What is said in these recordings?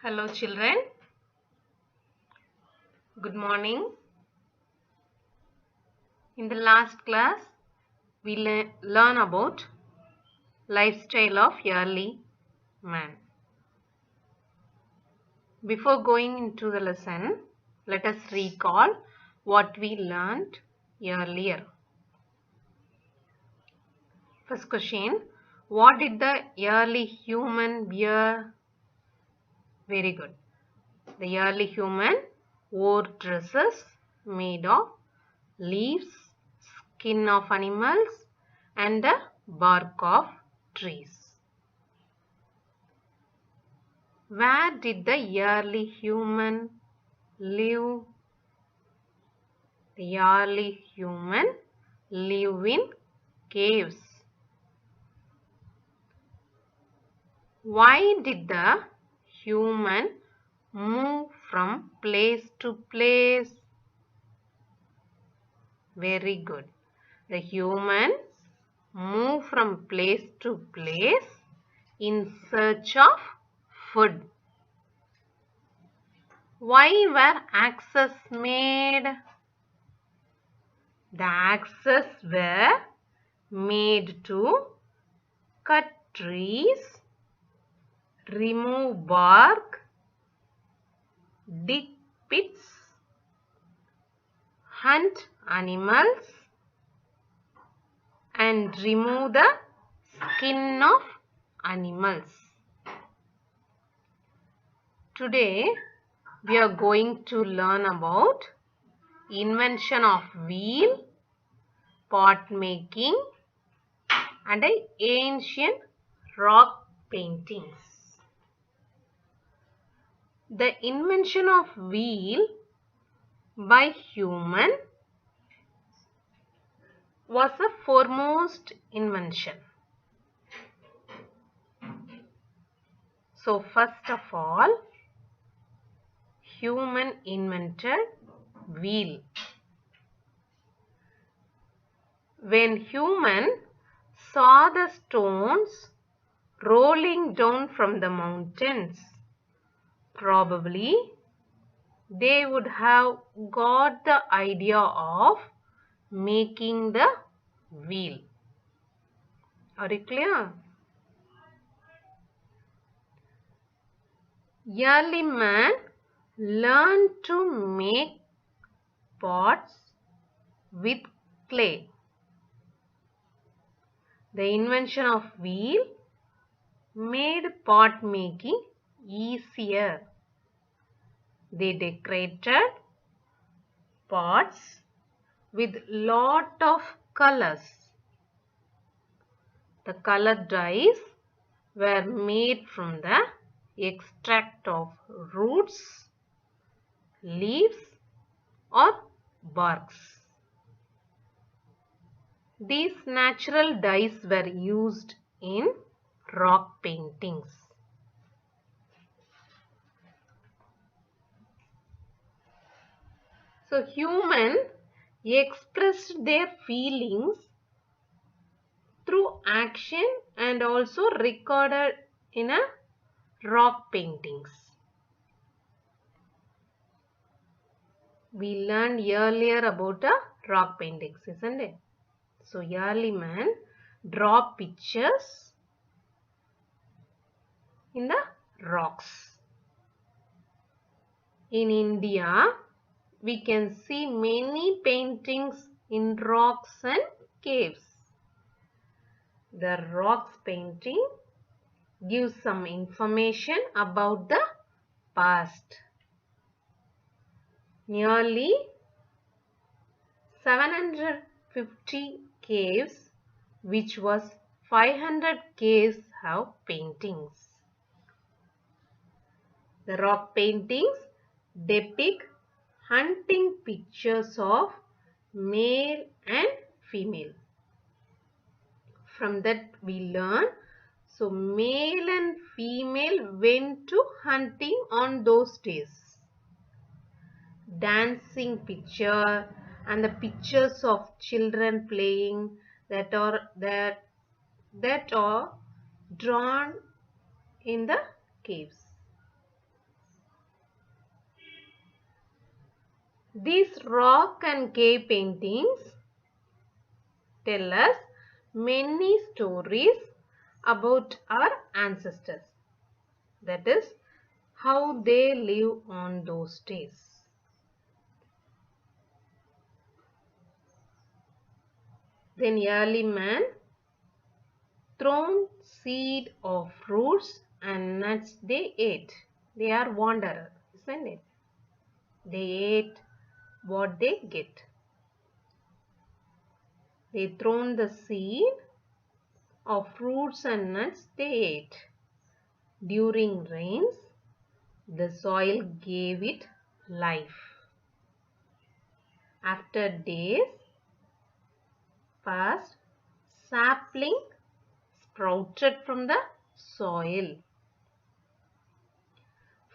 Hello children, good morning. In the last class, we learn about lifestyle of early man. Before going into the lesson, let us recall what we learned earlier. First question, what did the early human wear? Very good. The early human wore dresses made of leaves, skin of animals and the bark of trees. Where did the early human live? The early human live in caves. Why did the human move from place to place? Very good. The humans move from place to place in search of food. Why were axes made? The axes were made to cut trees, remove bark, dig pits, hunt animals, and remove the skin of animals. Today we are going to learn about invention of wheel, pot making and ancient rock paintings. The invention of wheel by human was the foremost invention. So first of all, human invented wheel. When human saw the stones rolling down from the mountains, probably they would have got the idea of making the wheel. Are you clear? Early man learned to make pots with clay. The invention of wheel made pot making easier. They decorated pots with lot of colors. The colored dyes were made from the extract of roots, leaves or barks. These natural dyes were used in rock paintings. So humans expressed their feelings through action and also recorded in a rock paintings. We learned earlier about rock paintings, isn't it? So early man draw pictures in the rocks. In India, we can see many paintings in rocks and caves. The rocks painting gives some information about the past. Nearly 750 caves, which was 500 caves, have paintings. The rock paintings depict hunting pictures of male and female. From that we learn, so male and female went to hunting on those days. Dancing picture and the pictures of children playing that are drawn in the caves. These rock and cave paintings tell us many stories about our ancestors. That is, how they live on those days. Then early man thrown seed of fruits and nuts they ate. They are wanderers, isn't it? They ate what they get. They thrown the seed of fruits and nuts they ate. During rains, the soil gave it life. After days passed, sapling sprouted from the soil.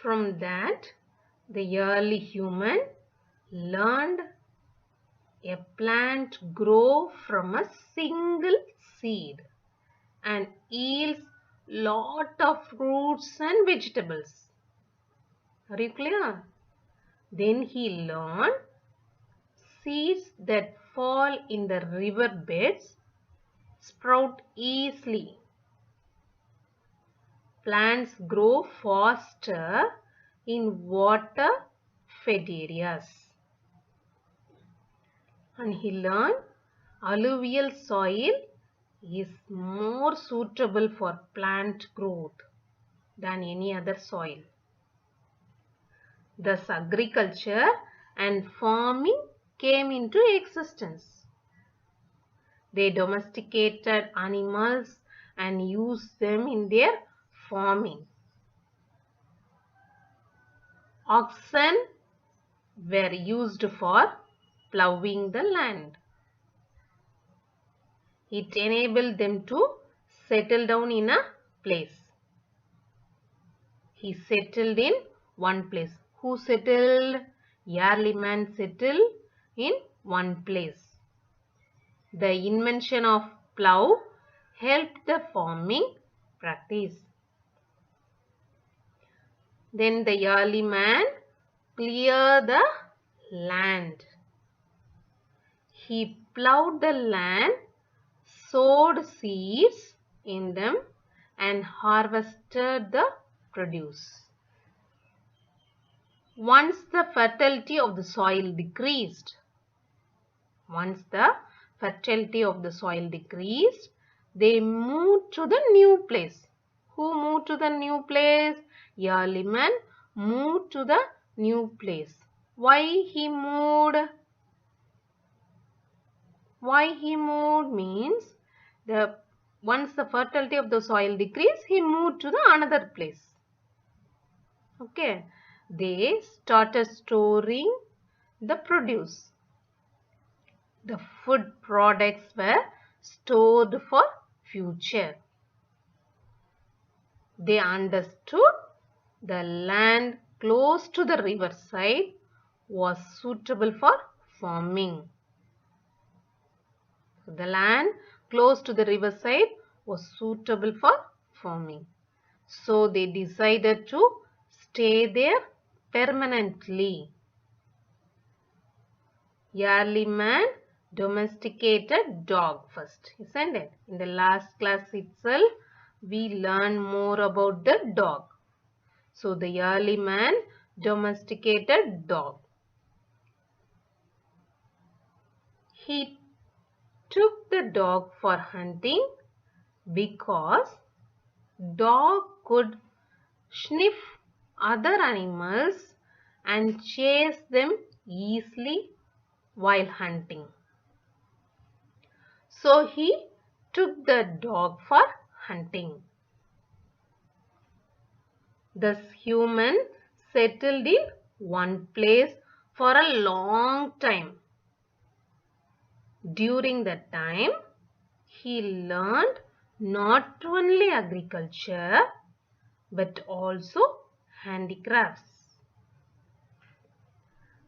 From that, the early human learned a plant grow from a single seed and yields lot of fruits and vegetables. Are you clear? Then he learned seeds that fall in the river beds sprout easily. Plants grow faster in water-fed areas. And he learned alluvial soil is more suitable for plant growth than any other soil. Thus, agriculture and farming came into existence. They domesticated animals and used them in their farming. Oxen were used for plowing the land. It enabled them to settle down in a place. He settled in one place. Who settled? Early man settled in one place. The invention of plow helped the farming practice. Then the early man cleared the land. He plowed the land, sowed seeds in them and harvested the produce. Once the fertility of the soil decreased, they moved to the new place. Who moved to the new place? Early man moved to the new place. Why he moved? Why he moved means once the fertility of the soil decreased, he moved to the another place. Okay. They started storing the produce. The food products were stored for future. They understood the land close to the riverside was suitable for farming. The land close to the riverside was suitable for farming. So they decided to stay there permanently. Early man domesticated dog first, isn't it? In the last class itself, we learned more about the dog. So the early man domesticated dog. He took the dog for hunting because dog could sniff other animals and chase them easily while hunting. So he took the dog for hunting. Thus human settled in one place for a long time. During that time, he learned not only agriculture but also handicrafts.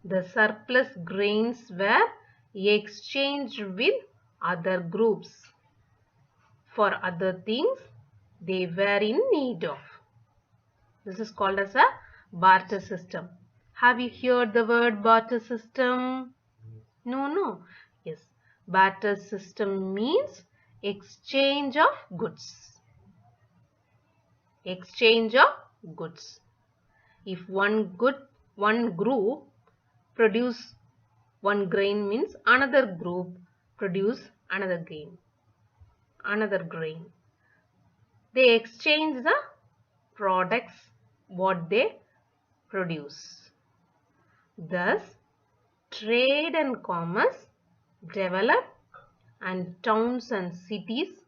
The surplus grains were exchanged with other groups for other things they were in need of. This is called as a barter system. Have you heard the word barter system? No. Yes. Barter system means exchange of goods. Exchange of goods. If one group produce one grain means another group produce another grain. They exchange the products what they produce. Thus, trade and commerce develop and towns and cities